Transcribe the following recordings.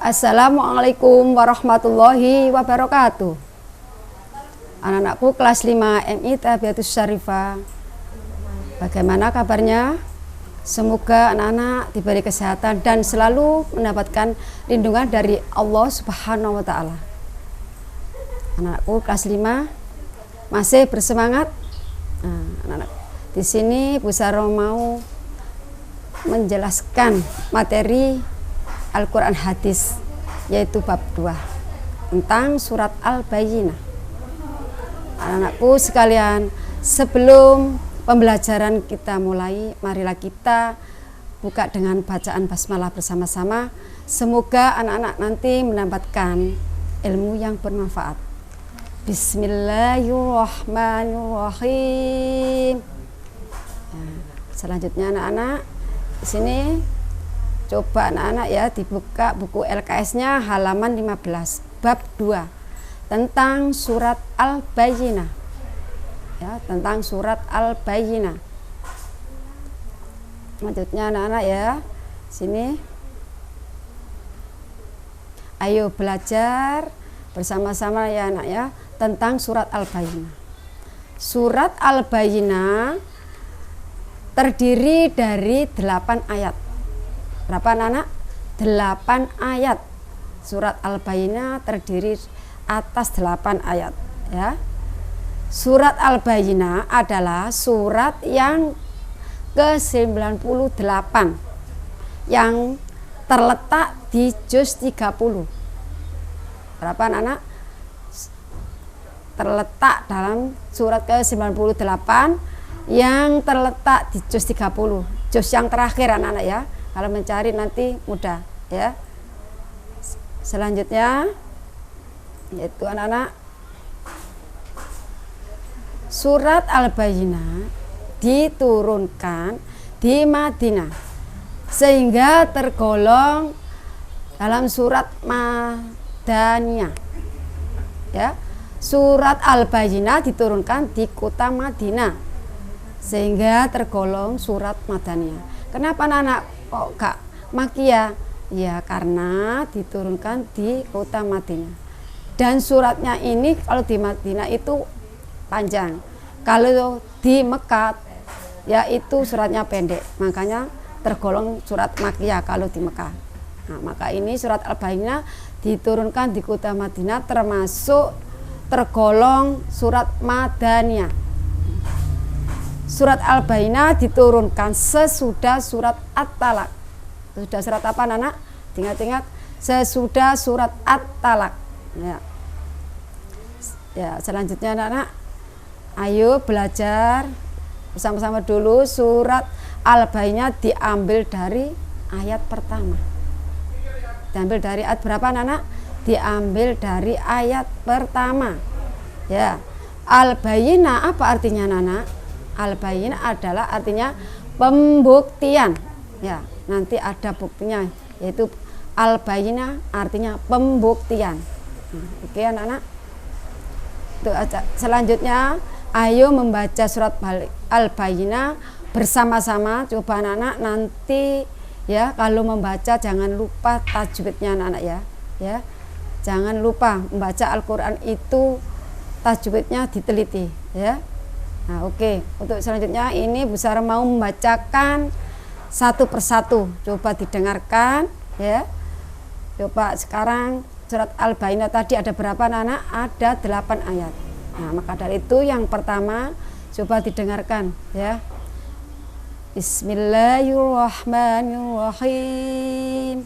Assalamualaikum warahmatullahi wabarakatuh. Anak-anakku kelas 5 MI Tabiatus Syarifah. Bagaimana kabarnya? Semoga anak-anak diberi kesehatan dan selalu mendapatkan lindungan dari Allah Subhanahu wa taala. Anak-anakku kelas 5 masih bersemangat. Nah, anak-anak, di sini Bu Saro mau menjelaskan materi Al-Quran Hadis, yaitu bab 2 tentang surat Al-Bayyinah. Anak-anakku sekalian, sebelum pembelajaran kita mulai, marilah kita buka dengan bacaan basmalah bersama-sama. Semoga anak-anak nanti mendapatkan ilmu yang bermanfaat. Bismillahirrahmanirrahim. Nah, selanjutnya anak-anak di sini coba anak-anak ya dibuka buku LKS-nya halaman 15 bab 2 tentang surat Al-Bayyinah. Ya, tentang surat Al-Bayyinah. Selanjutnya anak-anak ya, sini. Ayo belajar bersama-sama ya anak ya tentang surat Al-Bayyinah. Surat Al-Bayyinah terdiri dari 8 ayat. Berapa anak? 8 ayat. Surat Al-Bayyinah terdiri atas 8 ayat ya. Surat Al-Bayyinah adalah surat yang ke-98 yang terletak di juz 30. Berapa anak? Terletak dalam surat ke-98 yang terletak di juz 30. Juz yang terakhir anak-anak ya. Kalau mencari nanti mudah ya. Selanjutnya yaitu anak-anak, surat Al-Bayyinah diturunkan di Madinah sehingga tergolong dalam surat Madaniyah ya. Surat Al-Bayyinah diturunkan di kota Madinah sehingga tergolong surat Madaniyah. Kenapa anak-anak kok gak Makkiyah? Ya karena diturunkan di kota Madinah. Dan suratnya ini kalau di Madinah itu panjang. Kalau di Mekah ya itu suratnya pendek. Makanya tergolong surat Makkiyah kalau di Mekah. Nah, maka ini surat Al-Bayyinah diturunkan di kota Madinah termasuk tergolong surat Madaniyah. Surat Al-Bayyinah diturunkan sesudah surat At-Talaq. Sesudah surat apa anak? Ingat-ingat, sesudah surat At-Talaq. Ya, selanjutnya anak-anak, ayo belajar bersama-sama dulu. Surat Al-Bayyinah diambil dari ayat pertama. Diambil dari ayat berapa anak-anak? Diambil dari ayat pertama. Ya, Al-Bayyinah apa artinya anak-anak? Al-Bayyinah adalah artinya pembuktian. Ya, nanti ada buktinya, yaitu Al-Bayyinah artinya pembuktian. Oke anak-anak. Selanjutnya ayo membaca surat Al-Bayyinah bersama-sama. Coba anak-anak nanti ya kalau membaca jangan lupa tajwidnya anak-anak ya. Ya. Jangan lupa membaca Al-Qur'an itu tajwidnya diteliti ya. Nah, oke. Untuk selanjutnya ini Bu Sarah mau membacakan satu persatu. Coba didengarkan ya. Coba sekarang surat Al-Bayyinah tadi ada berapa anak-anak? Ada 8 ayat. Nah, maka dari itu yang pertama coba didengarkan ya. Bismillahirrahmanirrahim.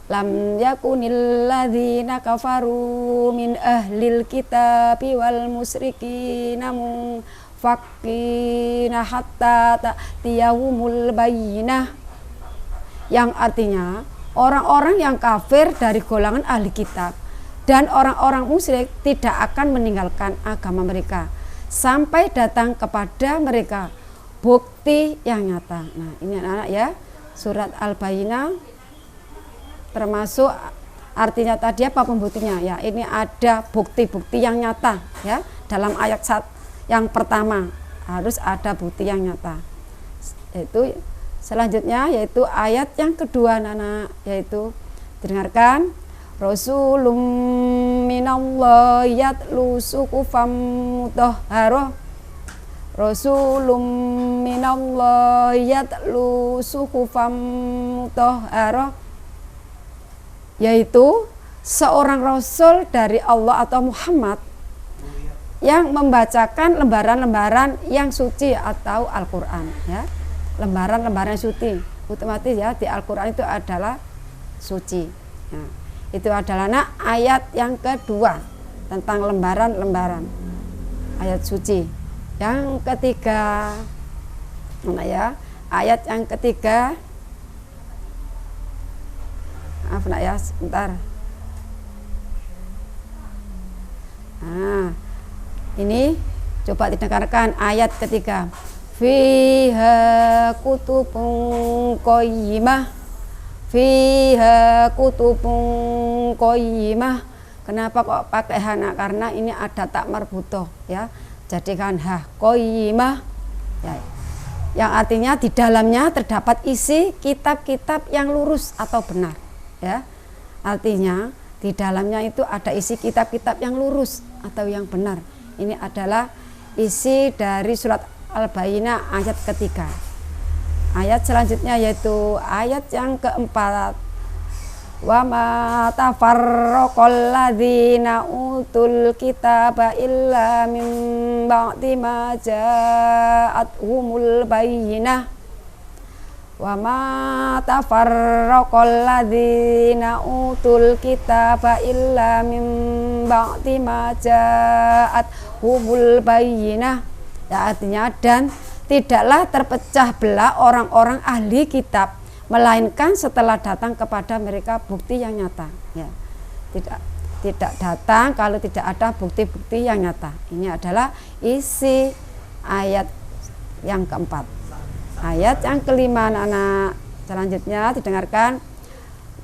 Lam yakunil ladzina kafaru min ahlil kitabi wal musyrikina munfakina hatta ta'tiyahumul bayyinah. Yang artinya orang-orang yang kafir dari golongan ahli kitab dan orang-orang musyrik tidak akan meninggalkan agama mereka sampai datang kepada mereka bukti yang nyata. Nah, ini anak-anak ya, surat Al-Bayyinah termasuk artinya tadi apa pembuktinya? Ya, ini ada bukti-bukti yang nyata ya. Dalam ayat yang pertama harus ada bukti yang nyata. Itu selanjutnya yaitu ayat yang kedua anak-anak, yaitu Dengarkan. Rasulum minallahi yatlu suhufam mutahharah. Rasulum minallahi yatlu suhufam mutahharah, yaitu seorang rasul dari Allah atau Muhammad yang membacakan lembaran-lembaran yang suci atau Al-Qur'an, ya. Lembaran-lembaran suci. Otomatis ya di Al-Qur'an itu adalah suci. Nah, itu adalah ayat yang kedua tentang lembaran-lembaran ayat suci. Yang ketiga, mana ya? Ayat yang ketiga. Maaf nak ya, sebentar. Nah, ini coba didengarkan ayat ketiga. Fiha kutubun qayyimah. Fiha kutubun qayyimah. Kenapa kok pakai hana? Karena ini ada tak marbutoh, ya. Jadikan qayyimah, ya. Yang artinya di dalamnya terdapat isi kitab-kitab yang lurus atau benar, ya. Artinya di dalamnya itu ada isi kitab-kitab yang lurus atau yang benar. Ini adalah isi dari surat Al-Bayyinah ayat ketiga. Ayat selanjutnya yaitu ayat yang keempat. Wa ma tafarraqal ladzina utul kitaba illa min ba'di ma ja'atuhumul bayyinah. Wa ma tafarraqal ladzina utul kitaba illa min ba'di ma ja'atuhumul bayyinah. Ya, artinya dan tidaklah terpecah belah orang-orang ahli kitab melainkan setelah datang kepada mereka bukti yang nyata, ya. Tidak datang kalau tidak ada bukti-bukti yang nyata. Ini adalah isi ayat yang keempat. Ayat yang kelima, anak-anak, selanjutnya didengarkan.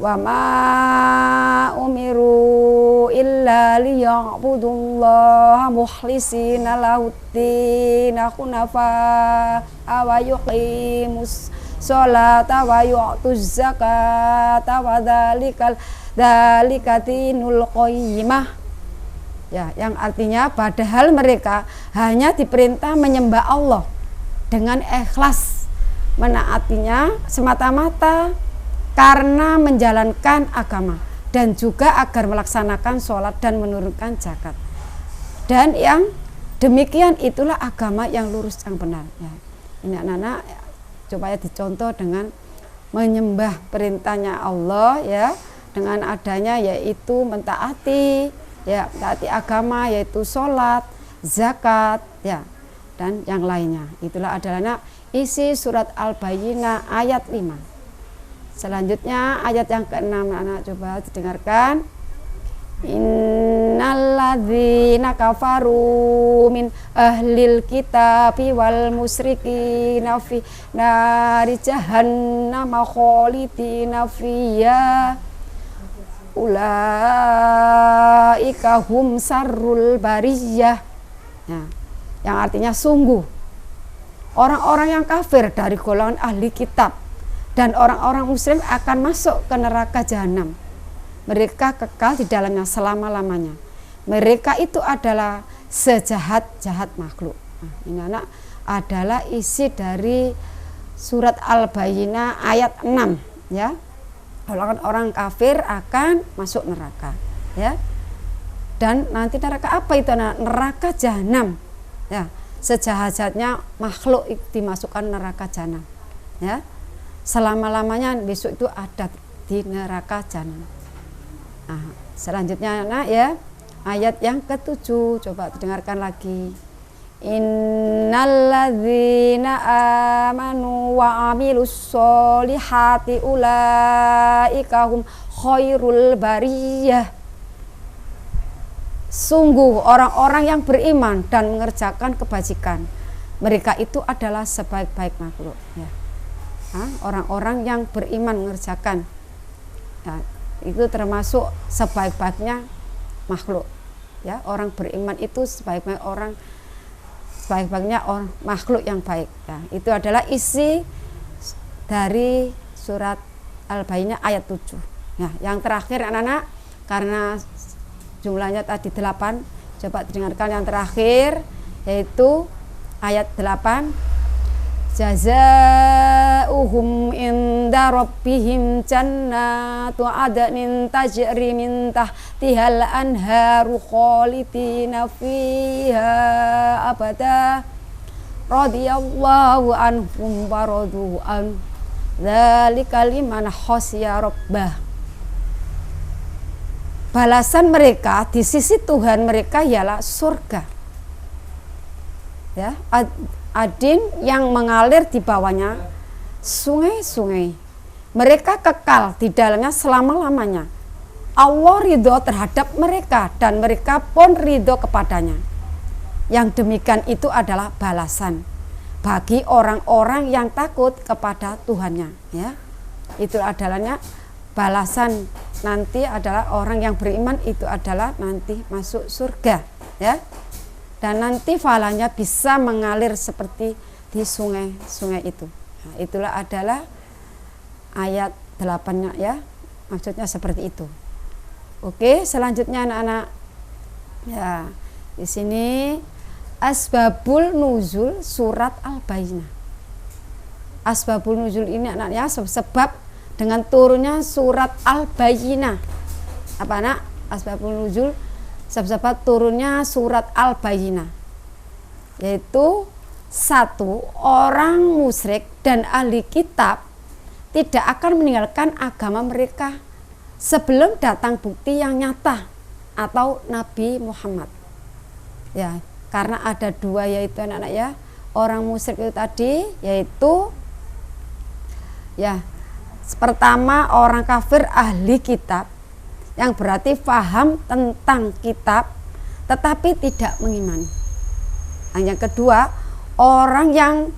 Wa ma umiru illa liya'budullaha mukhlisina lahuddin hunafa wa yuqimus sholata wa yu'tuz zakata wa dzalika dinul qayyimah. Ya, yang artinya padahal mereka hanya diperintah menyembah Allah dengan ikhlas, menaatinya semata-mata karena menjalankan agama dan juga agar melaksanakan sholat dan menurunkan zakat. Dan yang demikian itulah agama yang lurus yang benar, ya. Ini anak-anak coba ya dicontoh dengan menyembah perintahnya Allah, ya, dengan adanya yaitu mentaati, ya, mentaati agama yaitu sholat, zakat, ya, dan yang lainnya. Itulah adalah isi surat Al-Bayyinah ayat 5. Selanjutnya ayat yang ke-6, anak coba didengarkan. Innalladzina kafaru min ahlil kitabi wal musyrikina fi nari jahannam khalidina fiha ulaika hum sarrul bariyah. Nah, yang artinya sungguh orang-orang yang kafir dari golongan ahli kitab dan orang-orang muslim akan masuk ke neraka jahanam. Mereka kekal di dalamnya selama-lamanya. Mereka itu adalah sejahat-jahat makhluk. Nah, ini anak adalah isi dari surat Al-Bayyinah ayat 6, ya. Orang kafir akan masuk neraka, ya. Dan nanti neraka apa itu? Neraka jahanam, ya. Sejahat-jahatnya makhluk dimasukkan neraka jahanam, ya. Selama-lamanya besok itu ada di neraka jahanam. Nah, selanjutnya anak, ya, ayat yang ke-7 coba didengarkan lagi. Innalladzina amanu wa amilus solihati ulaika hum khairul bariyah. Sungguh orang-orang yang beriman dan mengerjakan kebajikan, mereka itu adalah sebaik-baik makhluk, ya. Orang-orang yang beriman mengerjakan, ya, itu termasuk sebaik-baiknya makhluk, ya. Orang beriman itu sebaik-baiknya orang makhluk yang baik, ya. Itu adalah isi dari surat Al-Bayyinah ayat 7, Nah, yang terakhir anak-anak, karena jumlahnya tadi 8, coba dengarkan yang terakhir, yaitu ayat 8. Jazaa'uhum inda rabbihim jannatu adnin tajri min tahtihal anharu khalidina fiha abada radhiyallahu anhum wa radu an dzalika liman khasya rabbah. Balasan mereka di sisi Tuhan mereka ialah surga, ya, adin yang mengalir di bawahnya sungai-sungai. Mereka kekal di dalamnya selama-lamanya. Allah ridho terhadap mereka dan mereka pun ridho kepadanya. Yang demikian itu adalah balasan bagi orang-orang yang takut kepada Tuhannya, ya. Itu adalahnya balasan nanti adalah orang yang beriman itu adalah nanti masuk surga, ya. Dan nanti falanya bisa mengalir seperti di sungai-sungai itu. Nah, itulah adalah ayat 8-nya, ya. Maksudnya seperti itu. Oke, selanjutnya anak-anak. Ya, di sini asbabul nuzul surat Al-Bayyinah. Asbabul nuzul ini anak-anak, ya, sebab dengan turunnya surat Al-Bayyinah. Apa anak? Asbabul nuzul sebab turunnya surat Al-Bayyinah, yaitu 1. Orang musyrik dan ahli kitab tidak akan meninggalkan agama mereka sebelum datang bukti yang nyata atau Nabi Muhammad, ya. Karena ada 2, yaitu anak-anak, ya, orang musyrik itu tadi, yaitu, ya, pertama orang kafir ahli kitab, yang berarti paham tentang kitab tetapi tidak mengimani. Yang kedua, orang yang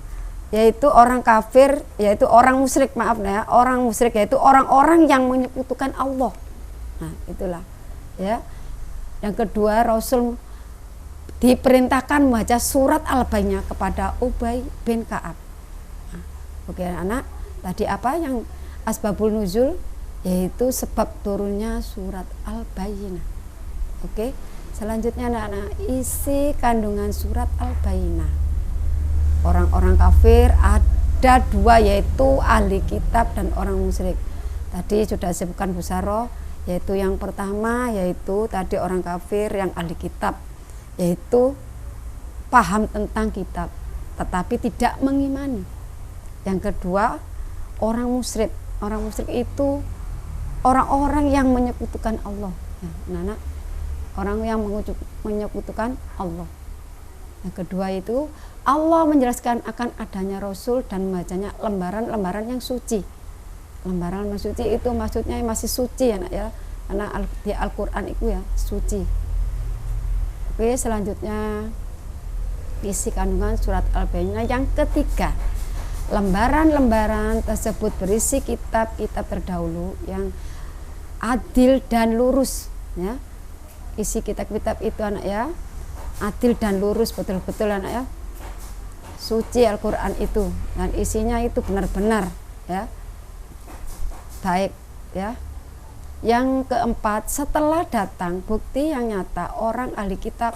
yaitu orang kafir, yaitu orang musyrik, maaf ya, orang musyrik yaitu orang-orang yang menyekutukan Allah. Nah, itulah, ya. Yang kedua, Rasul diperintahkan membaca surat Al-Bayyinah kepada Ubay bin Ka'ab. Nah, oke anak, tadi apa yang asbabul nuzul, yaitu sebab turunnya surat Al-Bayyinah. Oke, selanjutnya anak-anak, isi kandungan surat Al-Bayyinah. Orang-orang kafir ada 2, yaitu ahli kitab dan orang musyrik. Tadi sudah disebutkan Bu Saro, yaitu yang pertama yaitu tadi orang kafir yang ahli kitab, yaitu paham tentang kitab tetapi tidak mengimani. Yang kedua, orang musyrik. Orang musyrik itu orang-orang yang menyekutukan Allah, ya, anak-anak, orang yang menyekutukan Allah. Yang kedua itu Allah menjelaskan akan adanya Rasul dan membacanya lembaran-lembaran yang suci. Lembaran yang suci itu maksudnya masih suci, anak, ya, anak di Al-Quran itu, ya, suci. Oke, selanjutnya isi kandungan surat Al-Bayyinah yang ketiga. Lembaran-lembaran tersebut berisi kitab-kitab terdahulu yang adil dan lurus, ya. Isi kitab-kitab itu anak, ya, adil dan lurus, betul-betul anak, ya, suci Al-Quran itu, dan isinya itu benar-benar, ya, baik, ya. Yang keempat, setelah datang bukti yang nyata, orang ahli kitab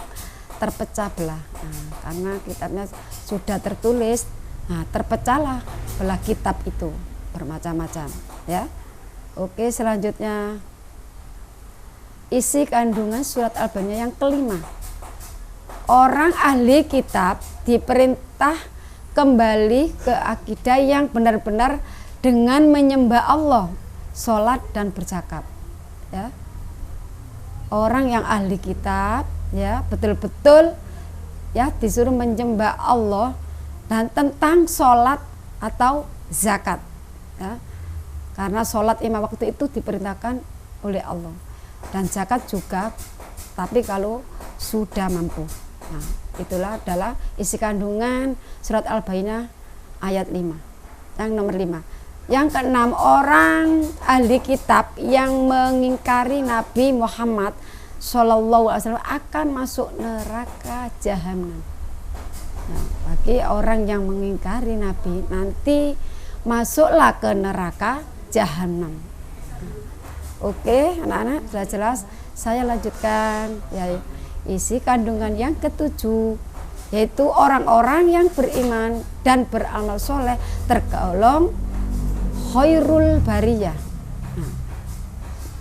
terpecah belah. Nah, karena kitabnya sudah tertulis, nah, terpecahlah belah kitab itu bermacam-macam, ya. Oke, selanjutnya isi kandungan surat Al-Bayyinah yang kelima. Orang ahli kitab diperintah kembali ke akidah yang benar-benar dengan menyembah Allah, sholat dan berzakat, ya. Orang yang ahli kitab, ya, betul-betul, ya, disuruh menyembah Allah dan tentang sholat atau zakat, ya. Karena sholat 5 waktu itu diperintahkan oleh Allah, dan zakat juga, tapi kalau sudah mampu. Nah, itulah adalah isi kandungan surat Al-Bayyinah ayat 5, yang nomor 5. Yang keenam, orang ahli kitab yang mengingkari Nabi Muhammad SAW akan masuk neraka jahanam. Nah, bagi orang yang mengingkari Nabi, nanti masuklah ke neraka jahanam. Oke, anak-anak sudah jelas. Saya lanjutkan ya, isi kandungan yang ketujuh, yaitu orang-orang yang beriman dan beramal soleh tergolong khairul bariyah. Nah,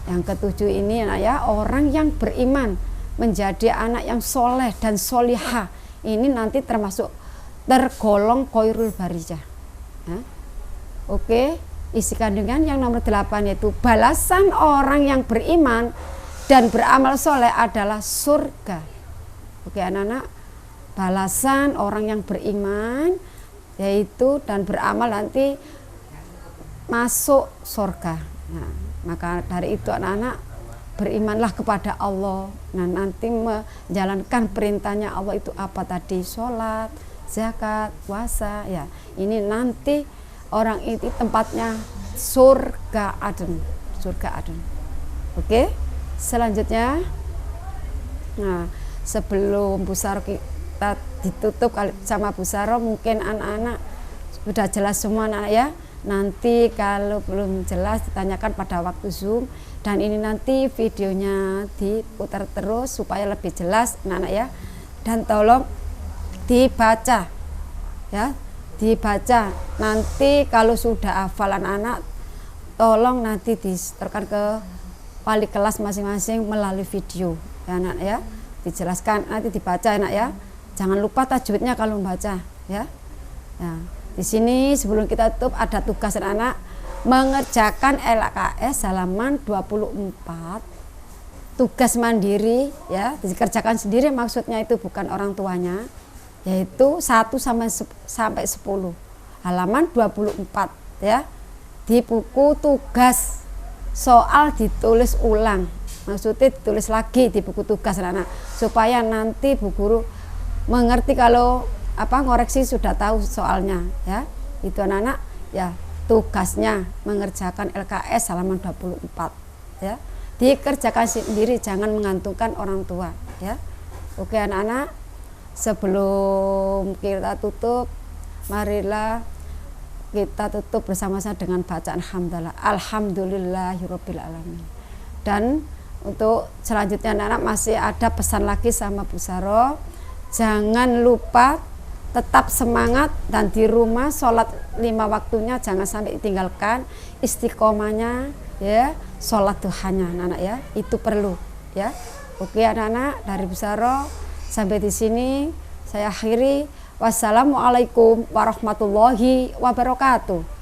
yang ketujuh ini anak ya, orang yang beriman menjadi anak yang soleh dan solihah, ini nanti termasuk tergolong khairul bariyah. Nah, oke, isi kandungan yang nomor 8 yaitu balasan orang yang beriman dan beramal soleh adalah surga. Oke anak-anak, balasan orang yang beriman yaitu dan beramal nanti masuk surga. Nah, maka dari itu anak-anak, berimanlah kepada Allah. Nah, nanti menjalankan perintahnya Allah itu apa tadi? Sholat, zakat, puasa. Ya, ini nanti orang itu tempatnya surga adn. Surga adn. Oke, selanjutnya. Nah, sebelum Bu Saro kita ditutup sama Bu Saro, mungkin anak-anak sudah jelas semua anak ya. Nanti kalau belum jelas ditanyakan pada waktu Zoom, dan ini nanti videonya diputar terus supaya lebih jelas anak-anak ya. Dan tolong dibaca ya, dibaca. Nanti kalau sudah hafalan anak, tolong nanti disetorkan ke wali kelas masing-masing melalui video ya anak ya. Dijelaskan, nanti dibaca anak ya. Jangan lupa tajwidnya kalau membaca ya. Nah, di sini sebelum kita tutup ada tugas anak mengerjakan LKS halaman 24. Tugas mandiri ya, dikerjakan sendiri, maksudnya itu bukan orang tuanya, yaitu 1 sampai 10. Halaman 24 ya. Di buku tugas soal ditulis ulang. Maksudnya ditulis lagi di buku tugas anak-anak supaya nanti Bu Guru mengerti kalau ngoreksi sudah tahu soalnya ya. Itu anak-anak ya, tugasnya mengerjakan LKS halaman 24 ya. Dikerjakan sendiri, jangan mengantungkan orang tua ya. Oke anak-anak, sebelum kita tutup, marilah kita tutup bersama-sama dengan bacaan hamdalah. Alhamdulillahirabbil alamin. Dan untuk selanjutnya anak-anak masih ada pesan lagi sama Bu Saro. Jangan lupa tetap semangat dan di rumah sholat 5 waktunya jangan sampai tinggalkan, istiqomahnya ya, sholat duhanya anak-anak ya, itu perlu ya. Oke anak-anak, dari Bu Saro sampai di sini saya akhiri. Wassalamualaikum warahmatullahi wabarakatuh.